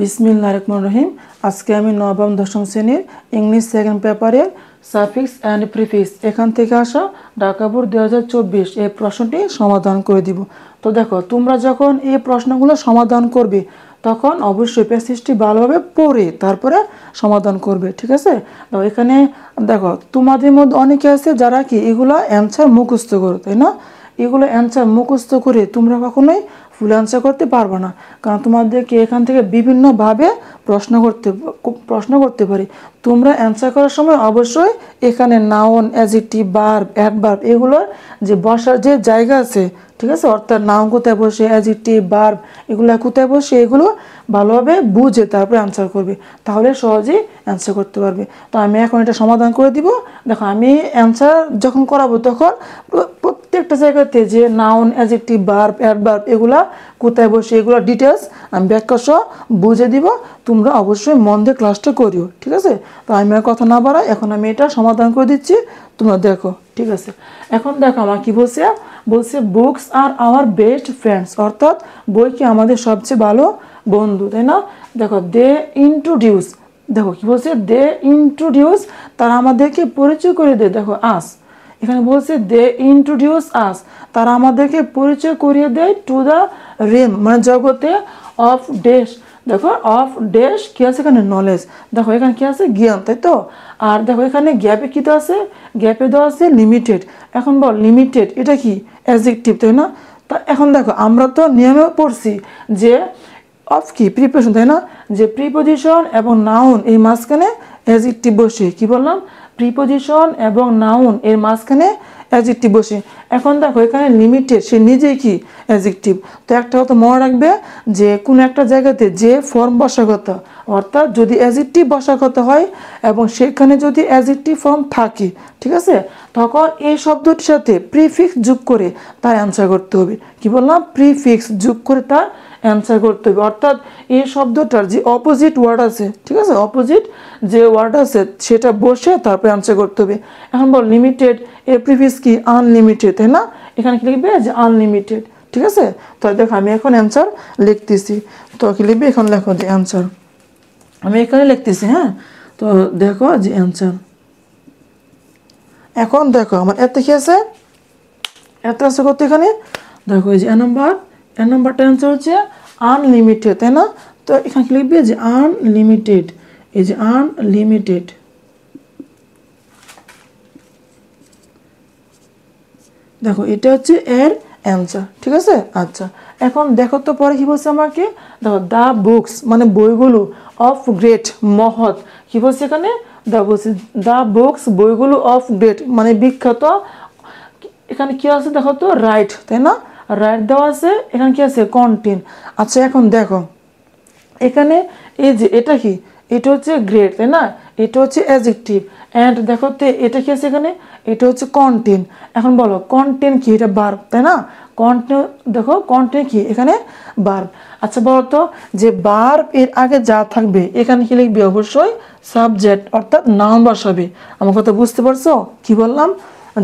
বিসমিল্লাহির রহমানির রহিম। আজকে আমি নবম দশম শ্রেণীর ইংলিশ সেকেন্ড পেপারের সাফিক্স অ্যান্ড প্রিফিক্স এখান থেকে আসা ঢাকা বোর্ড 2024 এই প্রশ্নটি সমাধান করে দিব। তো দেখো, তোমরা যখন এই প্রশ্নগুলো সমাধান করবে তখন অবশ্যই প্যাসেজটি ভালোভাবে পড়ে তারপরে সমাধান করবে, ঠিক আছে? তো এখানে দেখো, তোমাদের মধ্যে অনেকে আছে যারা কি এগুলো অ্যান্সার মুখস্থ করো, তাই না? এগুলো অ্যান্সার মুখস্থ করে তোমরা কখনোই ফুল অ্যান্সার করতে পারবে না, কারণ তোমাদেরকে এখান থেকে বিভিন্নভাবে প্রশ্ন করতে পারি। তোমরা অ্যান্সার করার সময় অবশ্যই এখানে নাউন, অ্যাডজেক্টিভ, ভার্ব, অ্যাডভার্ব এগুলোর যে বসার যে জায়গা আছে, ঠিক আছে, অর্থাৎ নাউন কোথায় বসে, অ্যাডজেক্টিভ, ভার্ব এগুলো কোথায় বসে এগুলো ভালোভাবে বুঝে তারপরে অ্যান্সার করবে, তাহলে সহজেই অ্যান্সার করতে পারবে। তো আমি এখন এটা সমাধান করে দিব। দেখো, আমি অ্যান্সার যখন করাবো তখন প্রত্যেকটা জায়গাতে যে নাউন, অ্যাডজেক্টিভ, ভার্ব, অ্যাডভার্ব এগুলা কোথায় বসে এগুলো ডিটেলস আমি ব্যাখ্যা সহ বুঝে দিব। তোমরা অবশ্যই মন দিয়ে ক্লাসটা করিও, ঠিক আছে? তো আমি আর কথা না বাড়াই, এখন আমি এটা সমাধান করে দিচ্ছি, তোমরা দেখো, ঠিক আছে? এখন দেখো আমার কি বলছে, books are our best friends, অর্থাৎ বই কি আমাদের সবচেয়ে ভালো বন্ধু, তাই না? দেখো, দে ইন্ট্রোডিউস, দেখো কি বলছে, দে ইন্ট্রোডিউস তারা আমাদেরকে পরিচয় করে দেয়। দেখো আস, এখানে বলছে দে ইন্ট্রোডিউস আস, তারা আমাদেরকে পরিচয় করিয়ে দেয় টু দ্য রেম মানে জগতে অফ ডেশ। দেখো অফ ডেশ কি আছে এখানে, নলেজ। দেখো এখানে কি আছে, জ্ঞান, তাই তো? আর দেখো এখানে গ্যাপে কি দেওয়া আছে, গ্যাপে দেওয়া আছে লিমিটেড। এখন বল লিমিটেড এটা কি, অ্যাডজেক্টিভ, তাই না? তা এখন দেখো, আমরা তো নিয়মে পড়ছি যে অফ কি প্রিপোজিশন, তাই না? যে প্রিপোজিশন এবং নাউন এই মাঝখানে অ্যাডজেক্টিভ বসে, কি বললাম, প্রিপোজিশন এবং নাউন এর মাঝখানে অ্যাডজেক্টিভ বসে। এখন দেখো এখানে লিমিটেড, সে নিজেই কি অ্যাডজেক্টিভ। তো একটা কথা মনে রাখবে যে কোনো একটা জায়গাতে যে ফর্ম বসার কথা, অর্থাৎ যদি অ্যাডজেক্টিভ বসার কথা হয় এবং সেখানে যদি অ্যাডজেক্টিভ ফর্ম থাকে, ঠিক আছে, তখন এই শব্দটির সাথে প্রিফিক্স যোগ করে তার অ্যান্সার করতে হবে। কি বললাম, প্রিফিক্স যোগ করে তার অ্যান্সার করতে হবে। অর্থাৎ এই শব্দটার যে অপোজিট ওয়ার্ড আছে, ঠিক আছে, অপোজিট যে ওয়ার্ড আছে সেটা বসে তারপরে অ্যান্সার করতে হবে। এখন বল লিমিটেড, এর প্রিফিক্স কি, আনলিমিটেড, তাই না? এখানে কি লিখবে, যে আনলিমিটেড, ঠিক আছে? তো দেখো আমি এখন অ্যান্সার লিখতেছি। তো কি লিখবে, এখন লেখো যে অ্যান্সার, আমি এখানে লিখতেছি, হ্যাঁ? তো দেখো যে অ্যান্সার, এখন দেখো আমার এত কি আছে, এত আছে করতে এখানে। দেখো এই যে এ নাম্বারটা অ্যান্সার হচ্ছে আনলিমিটেড, তাই না? তো এখানে কি লিখবে, যে আনলিমিটেড, এই যে আনলিমিটেড। দেখো এটা হচ্ছে এর অ্যান্সার, ঠিক আছে? আচ্ছা, এখন দেখো তো পরে কি বলছে আমাকে, দেখো দ্য বুকস মানে বইগুলো অফ গ্রেট মহৎ, কি বলছে এখানে, বলছে দ্য বুকস বইগুলো অফ গ্রেট মানে বিখ্যাত। এখানে কি আছে দেখো তো, রাইট, তাই না? রাইট দেওয়া আছে, এখানে কি আছে, কন্টেন। আচ্ছা এখন দেখো এখানে এই যে এটা কি, এটা হচ্ছে গ্রেট, তাই না? এটা হচ্ছে অ্যাডজেক্টিভ। অ্যান্ড দেখো তো এটা কি আছে এখানে, এটা হচ্ছে কন্টেন। এখন বলো কন্টেন কি, এটা ভার্ব, তাই না? কন্টেন, দেখো কন্টেন কি এখানে, ভার্ব। আচ্ছা বলো তো, যে ভার্ব এর আগে যা থাকবে এখানে কি লিখবে, অবশ্যই সাবজেক্ট অর্থাৎ নাউন বসাবে। আমার কথা বুঝতে পারছো কি বললাম,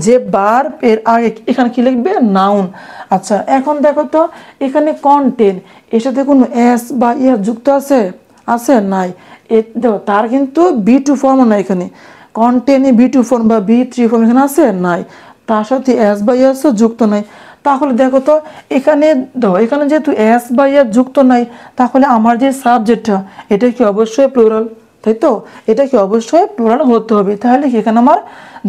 যে ভার্ব এর আগে এখানে কি লিখবে, নাউন। আচ্ছা এখন দেখো তো এখানে কন্টেন, এর সাথে কোনো এস বা ইয়ার যুক্ত আছে নাই? দেখো তার কিন্তু B2 ফর্ম নাই এখানে, কন্টেনে B2 ফর্ম বা B3 ফর্ম এখানে আছে নাই, তার সাথে এস বা ইয়াস যুক্ত নাই। তাহলে দেখো তো এখানে দেখো, এখানে যেহেতু এস বা ইয়ার যুক্ত নাই, তাহলে আমার যে সাবজেক্টটা এটা কি অবশ্যই প্লুরাল, তাই তো? এটা কি অবশ্যই প্লুরাল হতে হবে। তাহলে কি এখানে আমার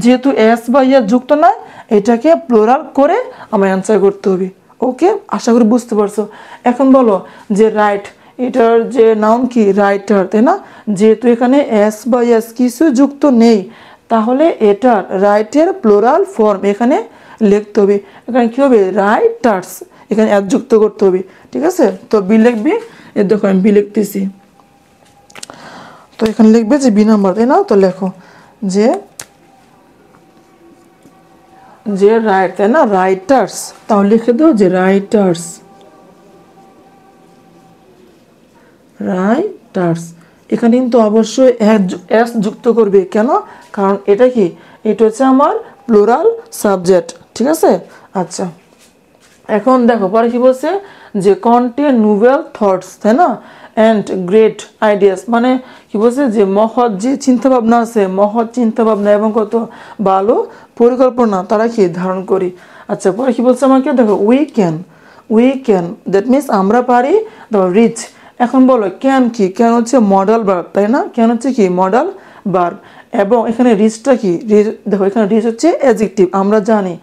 যেহেতু এস বা ইয়ার যুক্ত নাই, এটাকে প্লুরাল করে আমার অ্যান্সার করতে হবে। ওকে, আশা করি বুঝতে পারছো। এখন বলো যে রাইট, এটার যে নাউন কি, রাইটার, তাই না? যেহেতু এখানে এস বা ইয়াস কিছু যুক্ত নেই, তাহলে এটার রাইটের প্লুরাল ফর্ম এখানে লিখতে হবে। এখানে কি হবে, রাইটার্স, এখানে এস যুক্ত করতে হবে, ঠিক আছে? তো বি লিখবি, এ দেখো আমি বি লিখতেছি। তো এখানে লিখবে যে বি নাম্বার, তাই না? তো লেখো যে রাইট, তাই না, রাইটার্স। তাহলে লিখে দাও যে রাইটার্স, রাইটার্স। এখানে কিন্তু অবশ্যই এস যুক্ত করবে, কেন? কারণ এটা কি, এটা হচ্ছে আমার প্লুরাল সাবজেক্ট, ঠিক আছে? আচ্ছা এখন দেখো পরে কি বলছে যে কন্টেন নোভেল থটস, তাই না, অ্যান্ড গ্রেট আইডিয়াস, মানে কি বলছে যে মহৎ যে চিন্তাভাবনা আছে, মহৎ চিন্তাভাবনা এবং কত ভালো পরিকল্পনা তারা কি ধারণ করি। আচ্ছা পরে কি বলছে আমাকে, দেখো উই ক্যান দ্যাট মিনস আমরা পারি, দেখো রিচ। এখন বলো ক্যান কি, ক্যান হচ্ছে মডাল ভার্ব, তাই না, ক্যান হচ্ছে কি মডাল ভার্ব, এবং এখানে রিচটা কি, দেখো এখানে রিচ হচ্ছে অ্যাডজেক্টিভ, আমরা জানি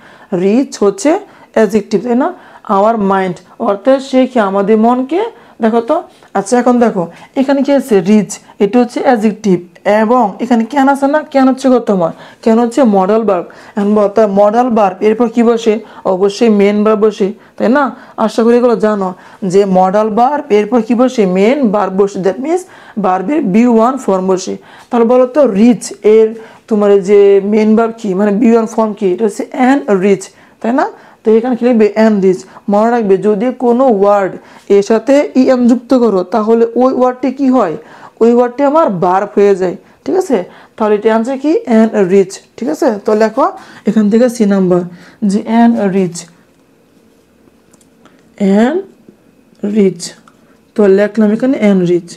রিচ হচ্ছে অ্যাডজেক্টিভ, তাই না, আওয়ার মাইন্ড, অর্থাৎ সে কি আমাদের মনকে, দেখো তো। আচ্ছা এখন দেখো এখানে কি আছে রিচ, এটা হচ্ছে অ্যাডজেক্টিভ, এবং এখানে ক্যান আছে না, ক্যান হচ্ছে কত তোমার, ক্যান হচ্ছে মডাল ভার্ব। এখন বলতে মডাল ভার্ব এরপর কি বসে, অবশ্যই মেন ভার্ব বসে, তাই না, আশা করি এগুলো জানো যে মডাল ভার্ব এরপর কি বসে, মেন ভার্ব বসে, দ্যাট মিনস ভার্বের বি1 ফর্ম বসে। তাহলে বলো তো রিচ এর তোমার যে মেন ভার্ব কি, মানে বি1 ফর্ম কি, এটা হচ্ছে অ্যান রিচ, তাই না। তো এখানে কি লিখবে অ্যান রিচ, মনে রাখবে যদি কোনো ওয়ার্ড এর সাথে ইএম যুক্ত করো তাহলে ওই ওয়ার্ডটি কি হয়, ওই ওয়ার্ডটি আমার ভার্ব হয়ে যায়, ঠিক আছে। তাহলে এটা আনসার কি অ্যান রিচ, ঠিক আছে। তো লেখো এখান থেকে সি নাম্বার যে অ্যান রিচ, তো লেখলাম এখানে অ্যান রিচ।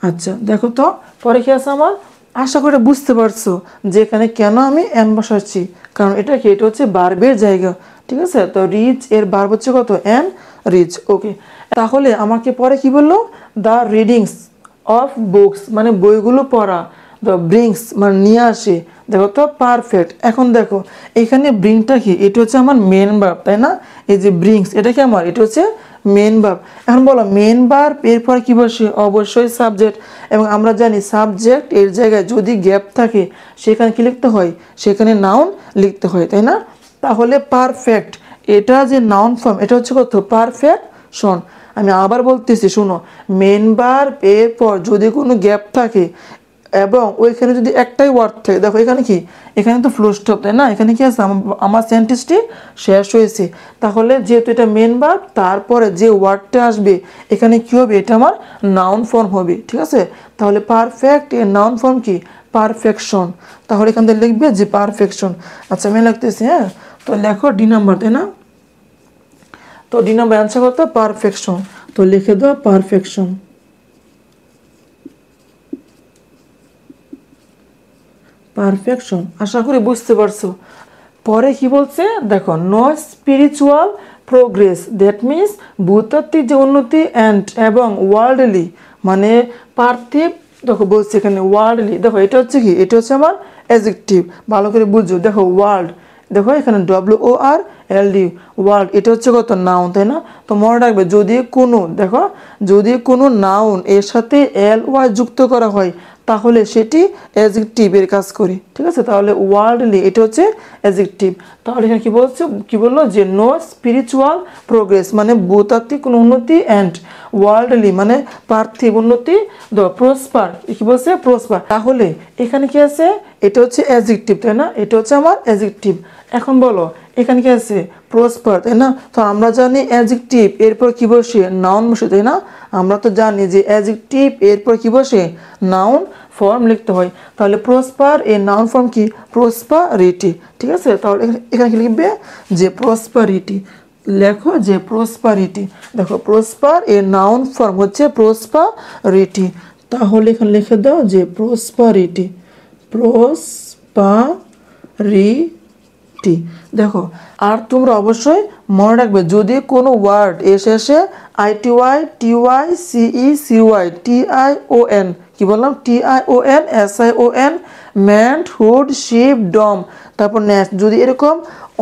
আচ্ছা দেখো তো পরে কি আছে আমার, আশা করে বুঝতে পারছো যে এখানে কেন আমি অ্যান বসাচ্ছি, কারণ এটা কি, এটা হচ্ছে ভার্বের জায়গা, ঠিক আছে। তো রিচ এর ভার্ব হচ্ছে কত, অ্যান রিচ, ওকে। তাহলে আমাকে পরে কি বললো, দ্য রিডিংস অফ বুকস, মানে বইগুলো পড়া, দ্য ব্রিংস মানে নিয়ে আসে, দেখো তো পারফেক্ট। এখন দেখো এখানে ব্রিংটা কি, এটা হচ্ছে আমার মেন ভার্ব, তাই না, এই যে ব্রিংস এটা কি আমার, এটা হচ্ছে মেন ভার্ব। এখন বলো মেন ভার্ব এরপর কি বসে, অবশ্যই সাবজেক্ট, এবং আমরা জানি সাবজেক্ট এর জায়গায় যদি গ্যাপ থাকে সেখানে কি লিখতে হয়, সেখানে নাউন লিখতে হয়, তাই না। তাহলে পারফেক্ট এটা যে নাউন ফর্ম, এটা হচ্ছে কত, পারফেকশন। আমি আবার বলতেছি শুনো, মেন ভার্ব এরপর যদি কোনো গ্যাপ থাকে এবং ওইখানে যদি একটাই ওয়ার্ড থাকে, দেখো এখানে কি, এখানে তো ফুল স্টপ, তাই না, এখানে কি আছে, আমার সেন্টেন্সটি শেষ হয়েছে। তাহলে যেহেতু এটা মেন ভার্ব তারপরে যে ওয়ার্ডটা আসবে এখানে কি হবে, এটা আমার নাউন ফর্ম হবে, ঠিক আছে। তাহলে পারফেক্ট এর নাউন ফর্ম কি, পারফেকশন। তাহলে এখান থেকে লিখবে যে পারফেকশন। আচ্ছা আমি লিখতেছি, হ্যাঁ, তো লেখো ডি নাম্বার, তাই না, তো ডি নাম্বার অ্যান্সার করতে পারফেকশন, তো লিখে দাও পারফেকশন। পারফেকশন আশা করি বুঝতে পারছো। পরে কি বলছে দেখো, no spiritual progress, that means ভূতাত্ত্বিক যে উন্নতি অ্যান্ড এবং ওয়ার্ল্ডলি মানে পার্থিব, দেখো বলছে এখানে ওয়ার্ল্ডলি, দেখো এটা হচ্ছে কি, এটা হচ্ছে আমার অ্যাডজেক্টিভ, ভালো করে বুঝো। দেখো ওয়ার্ল্ড, দেখো এখানে WORLD ওয়ার্ল্ড, এটা হচ্ছে কত নাউন, তাই না। তো মনে রাখবে যদি কোনো, দেখো যদি কোনো নাউন এর সাথে LY যুক্ত করা হয় তাহলে সেটি অ্যাডজেক্টিভের কাজ করে, ঠিক আছে। তাহলে ওয়ার্ল্ডলি এটা হচ্ছে অ্যাডজেক্টিভ। তাহলে এখানে কি বলছে, কি বললো যে নো স্পিরিচুয়াল প্রোগ্রেস মানে ভূতাত্ত্বিক কোনো উন্নতি, অ্যান্ড ওয়ার্ল্ডলি মানে পার্থিব উন্নতি, প্রসপার কি বলছে, প্রসপার। তাহলে এখানে কি আছে, এটা হচ্ছে অ্যাডজেক্টিভ, তাই না, এটা হচ্ছে আমার অ্যাডজেক্টিভ। এখন বলো এখানে কি আছে, প্রসপার, তাই না। তো আমরা জানি অ্যাডজেক্টিভ এরপর কি বসে, নাউন বসে, তাই না। আমরা তো জানি যে অ্যাডজেক্টিভ এরপর কি বসে, নাউন ফর্ম লিখতে হয়। তাহলে প্রসপার এর নাউন ফর্ম কি, প্রসপারিটি, ঠিক আছে। তাহলে এখানে কি লিখবে যে প্রসপারিটি, লেখো যে প্রসপারিটি। দেখো প্রসপার এর নাউন ফর্ম হচ্ছে প্রসপারিটি, তাহলে এখানে লিখে দাও যে প্রসপারিটি, প্রসপারিটি। দেখো আর তোমরা অবশ্যই মনে রাখবে যদি কোনো ওয়ার্ড এর শেষে ITY TY CECY TION, কি বললাম, TION SION ম্যান্ড হুড শিপ ডম, তারপর নেক্সট, যদি এরকম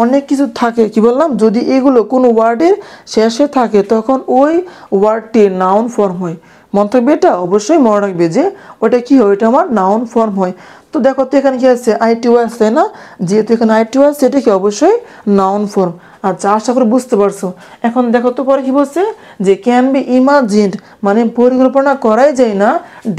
অনেক কিছু থাকে, কি বললাম, যদি এগুলো কোনো ওয়ার্ডের শেষে থাকে তখন ওই ওয়ার্ডটির নাউন ফর্ম হয়। মনে থাকবে এটা, অবশ্যই মনে রাখবে যে ওটা কি হয়, ওটা আমার নাউন ফর্ম হয়। তো দেখো তো এখানে কি আছে, ITY আছে না, যেহেতু এখানে ITY আছে এটা কি অবশ্যই নাউন ফর্ম। আচ্ছা আশা করে বুঝতে পারছো। এখন দেখো তো পরে কি বলছে যে ক্যান বি ইমাজিনড মানে পরিকল্পনা করাই যায় না,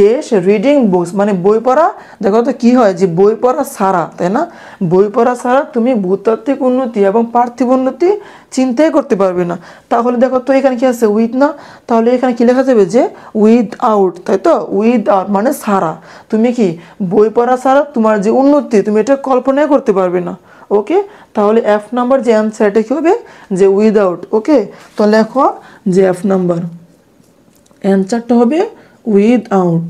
ড্যাশ রিডিং বুকস মানে বই পড়া, দেখো তো কি হয় যে বই পড়া ছাড়া, তাই না, বই পড়া ছাড়া তুমি ভূতাত্ত্বিক উন্নতি এবং পার্থিব উন্নতি চিন্তাই করতে পারবে না। তাহলে দেখো তো এখানে কি আছে, উইথ না, তাহলে এখানে কি লেখা যাবে যে উইথ আউট, তাই তো, উইথ আউট মানে ছাড়া, তুমি কি বই পড়া ছাড়া তোমার যে উন্নতি তুমি এটা কল্পনাই করতে পারবে না, ওকে, তাহলে এফ নাম্বার যে অ্যান্সার এটা কি হবে যে উইদাউট। ওকে, তো লেখো যে এফ নাম্বার অ্যান্সারটা হবে উইদাউট।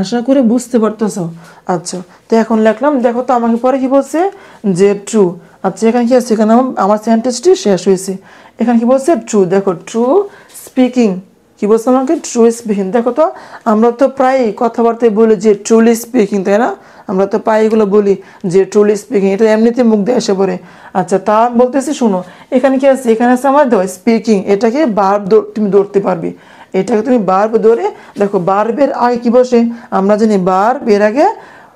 আশা করে বুঝতে পারতেছো। আচ্ছা, তো এখন লিখলাম, দেখো তো আমাকে পরে কি বলছে যে ট্রু। আচ্ছা, এখানে কি আছে, এখানে আমার সেন্টেন্সটি শেষ হয়েছে। এখানে কি বলছে ট্রু, দেখো ট্রু স্পিকিং, কি বলছে আমাকে ট্রু স্পিকিং। দেখো তো আমরা তো প্রায় কথাবার্তায় বলি যে ট্রুলি স্পিকিং, তাই না? আমরা তো প্রায় এগুলো বলি যে ট্রুলি স্পিকিং, এটা এমনিতে মুখ দিয়ে এসে পড়ে। আচ্ছা, তা বলতেছি শুনো, এখানে কি আছে, এখানে আছে আমার দেখো স্পিকিং, এটাকে ভার্ব তুমি ধরতে পারবে, এটাকে তুমি ভার্ব ধরে দেখো ভার্বের আগে কি বসে, আমরা জানি ভার্বের আগে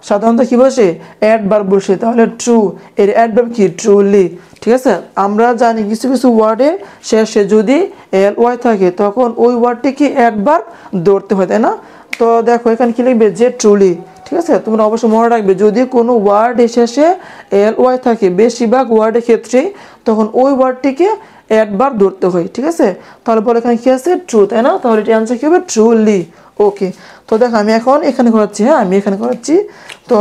সাধারণত কি বসে অ্যাডভার্ব বসে, তাহলে ট্রু এর অ্যাডভার্ব কি ট্রুলি। ঠিক আছে, আমরা জানি কিছু কিছু ওয়ার্ডের শেষে যদি এল ওয়াই থাকে তখন ওই ওয়ার্ডটিকে অ্যাডভার্ব ধরতে হয়, তাই না? তো দেখো এখানে কি লিখবে যে ট্রুলি। ঠিক আছে, তোমরা অবশ্যই মনে রাখবে যদি কোনো ওয়ার্ড শেষে এল ওয়াই থাকে বেশিরভাগ ওয়ার্ডের ক্ষেত্রেই তখন ওই ওয়ার্ডটিকে অ্যাডভার্ব ধরতে হয়। ঠিক আছে, তাহলে বলে এখানে কি আছে ট্রু, তাই না? তাহলে এটি অ্যান্সার কি হবে ট্রুলি। ওকে, তো দেখো আমি এখন এখানে করাচ্ছি, হ্যাঁ আমি এখানে করাচ্ছি। তো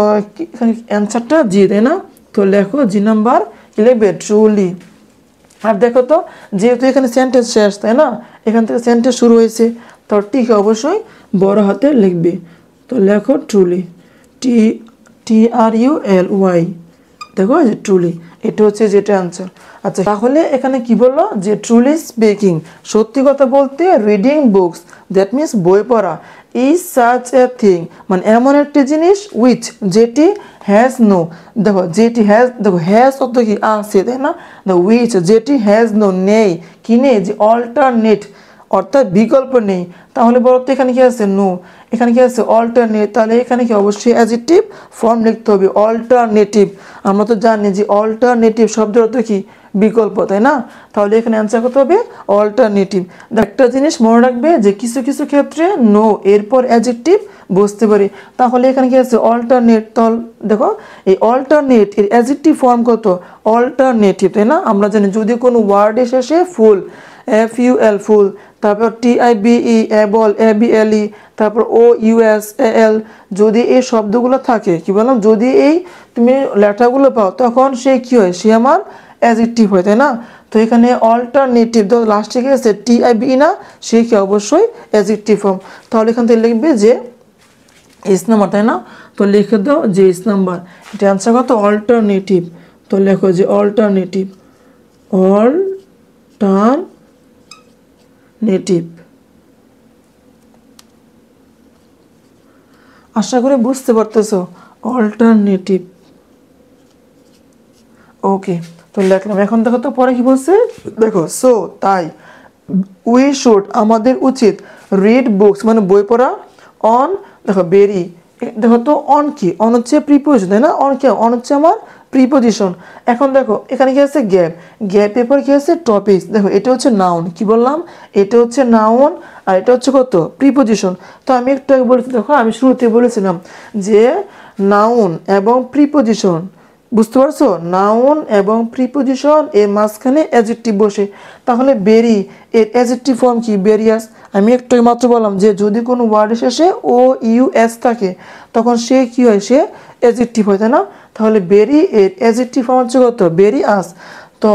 এখানে অ্যান্সারটা জি, তাই না? তো লেখো জি নাম্বার কি লিখবে ট্রুলি। আর দেখো তো যেহেতু এখানে সেন্টেন্স শেষ, তাই না? এখান থেকে সেন্টেন্স শুরু হয়েছে, তো ঠিক অবশ্যই বড় হাতে লিখবে। তো লেখো truly, T T R U L Y, দেখো যে ট্রুলি, এটা হচ্ছে যেটা অ্যান্সার। আচ্ছা, তাহলে এখানে কি বললো যে ট্রুলি স্পিকিং, সত্যি কথা বলতে রিডিং বুকস, দ্যাট মিনস বই পড়া, ইজ সাচ এ থিং, মানে এমন একটি জিনিস উইচ যেটি হ্যাজ নো, দেখো যেটি হ্যাজ, দেখো হ্যাজ অর্থ কি আছে, তাই না? উইচ যেটি হ্যাজ নো নেই, কি নেই যে অল্টারনেট অর্থাৎ বিকল্প নেই। তাহলে বলো তো এখানে কি আছে নো, এখানে কি আছে অল্টারনেট, তাহলে এখানে কি অবশ্যই অ্যাডজেক্টিভ ফর্ম লিখতে হবে অল্টারনেটিভ। আমরা তো জানি যে অল্টারনেটিভ শব্দের অর্থ কি বিকল্প, তাই না? তাহলে এখানে অ্যান্সার করতে হবে অল্টারনেটিভ। একটা জিনিস মনে রাখবে যে কিছু কিছু ক্ষেত্রে নো এরপর অ্যাডজেক্টিভ বুঝতে পারি, তাহলে এখানে কি আছে অল্টারনেট। তাহলে দেখো এই অল্টারনেট এর অ্যাডজেক্টিভ ফর্ম কত অল্টারনেটিভ, তাই না? আমরা জানি যদি কোনো ওয়ার্ড শেষে ফুল এফ ইউ এল ফুল, তারপর T I B E able A B L E, তারপর ও ইউএস এ এল, যদি এই শব্দগুলো থাকে কি বললাম যদি এই তুমি লেটারগুলো পাও তখন সে কি হয় সে আমার অ্যাডজেক্টিভ হয়, তাই না? তো এখানে অল্টারনেটিভ তো লাস্টে গেছে টি আই বি ই না, সে কি অবশ্যই অ্যাডজেক্টিভ ফর্ম। তাহলে এখান থেকে লিখবে যে এস নাম্বার, তাই না? তো লিখে দাও যে এস নাম্বার, এটা অ্যান্সার কত অল্টারনেটিভ। তো লেখো যে অল্টারনেটিভ, অল্টারনেটিভ। আশা করি বুঝতে পারতেছো অল্টারনেটিভ। ওকে, তো লিখলাম। এখন দেখো তো পরে কি বলছে, দেখো সো তাই উই শুড আমাদের উচিত রিড বুকস মানে বই পড়া অন, দেখো বেরি, দেখো তো অন কি অন হচ্ছে প্রিপোজিশন, তাই না? অন কি অন হচ্ছে আমার প্রিপোজিশন। এখন দেখো এখানে কি আছে গ্যাপ, গ্যাপের পর কি আছে টপিকস, দেখো এটা হচ্ছে নাউন, কি বললাম এটা হচ্ছে নাউন আর এটা হচ্ছে কত প্রিপোজিশন। তো আমি একটু আগে বলেছি, দেখো আমি শুরুতে বলেছিলাম যে নাউন এবং প্রিপোজিশন, বুঝতে পারছো? নাউন এবং প্রিপোজিশন এর মাঝখানে অ্যাডজেক্টিভ বসে, তাহলে বেরি এর অ্যাডজেক্টিভ ফর্ম কি বেরিয়াস। আমি একটু মাত্র বললাম যে যদি কোনো ওয়ার্ডের শেষে ও ইউ এস থাকে তখন সে কি হয় সে অ্যাডজেক্টিভ হয়, তাই না? তাহলে বেরি এর অ্যাডজেক্টিভ ফর্ম হচ্ছে কত বেরিয়াস। তো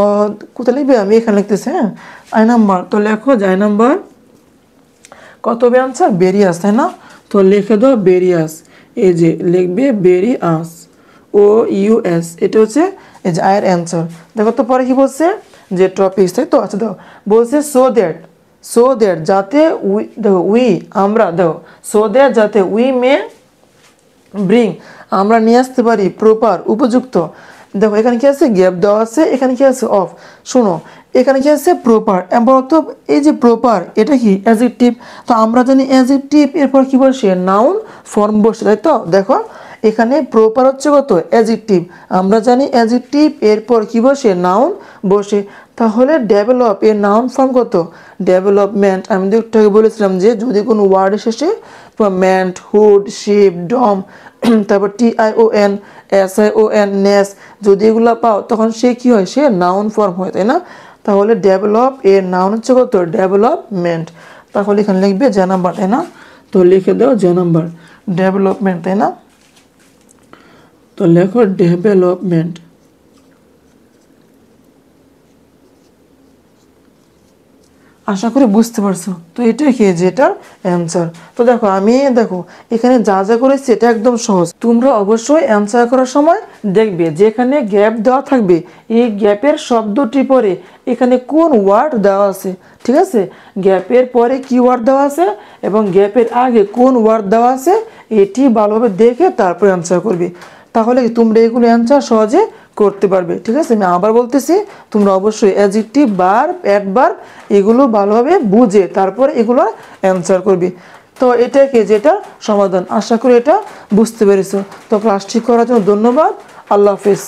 কোথায় লিখবে আমি এখানে লিখতেছি, হ্যাঁ আই নাম্বার। তো লেখো যে আই নাম্বার কত হবে আনসার বেরিয়াস, তাই না? তো লিখে দাও বেরিয়াস, এই যে লিখবে বেরিয়াস ও ইউ এস, এটা হচ্ছে এই যে আয়ের অ্যান্সার। দেখো তো পরে কি বলছে যে টপিকস, তাই তো? আচ্ছা দেখো বলছে সো দ্যাট যাতে উই, দেখো উই আমরা, দেখো সো দ্যাট যাতে উই মে ব্রিং আমরা নিয়ে আসতে পারি প্রপার উপযুক্ত, দেখো এখানে কি আছে গ্যাপ দেওয়া আছে, এখানে কি আছে অফ। শোনো এখানে কি আছে প্রপার, বলতো এই যে প্রপার এটা কি অ্যাডজেক্টিভ, তো আমরা জানি অ্যাডজেক্টিভ এরপর কি বসে নাউন ফর্ম বসে, তাই তো? দেখো এখানে প্রপার হচ্ছে কত অ্যাডজেক্টিভ, আমরা জানি অ্যাডজেক্টিভ এরপর কি বসে নাউন বসে, তাহলে ডেভেলপ এর নাউন ফর্ম কত ডেভেলপমেন্ট। আমি তো একটু আগে বলেছিলাম যে যদি কোনো ওয়ার্ডের শেষে মেন্ট হুড শিপ ডম তারপর টিআইওএন এসআইওএন নেস যদি এগুলো পাও তখন সে কি হয় সে নাউন ফর্ম হয়, তাই না? তাহলে ডেভেলপ এর নাউন হচ্ছে কত ডেভেলপমেন্ট। তাহলে এখানে লিখবে যে নাম্বার, তাই না? তো লিখে দাও যে নাম্বার ডেভেলপমেন্ট, তাই না? তো লেখো ডেভেলপমেন্ট। আশা করি বুঝতে পারছো। তো এটাই কি যেটার অ্যান্সার। তো দেখো আমি এখানে যা যা করেছি এটা একদম সহজ। তোমরা অবশ্যই অ্যান্সার করার সময় দেখবে যেখানে গ্যাপ দেওয়া থাকবে এই গ্যাপের শব্দটি পরে এখানে কোন ওয়ার্ড দেওয়া আছে, ঠিক আছে? গ্যাপের পরে কি ওয়ার্ড দেওয়া আছে এবং গ্যাপের আগে কোন ওয়ার্ড দেওয়া আছে এটি ভালোভাবে দেখে তারপর অ্যান্সার করবে। তাহলে তোমরা এগুলো অ্যান্সার সহজে করতে পারবে, ঠিক আছে? আমি আবার বলতেছি, তোমরা অবশ্যই অ্যাডজেক্টিভ, ভার্ব, অ্যাডভার্ব এগুলো ভালোভাবে বুঝে তারপর এগুলো অ্যান্সার করবে। তো এটাই কি যেটা সমাধান। আশা করি এটা বুঝতে পেরেছো। তো ক্লাসটি করার জন্য ধন্যবাদ। আল্লাহ হাফেজ।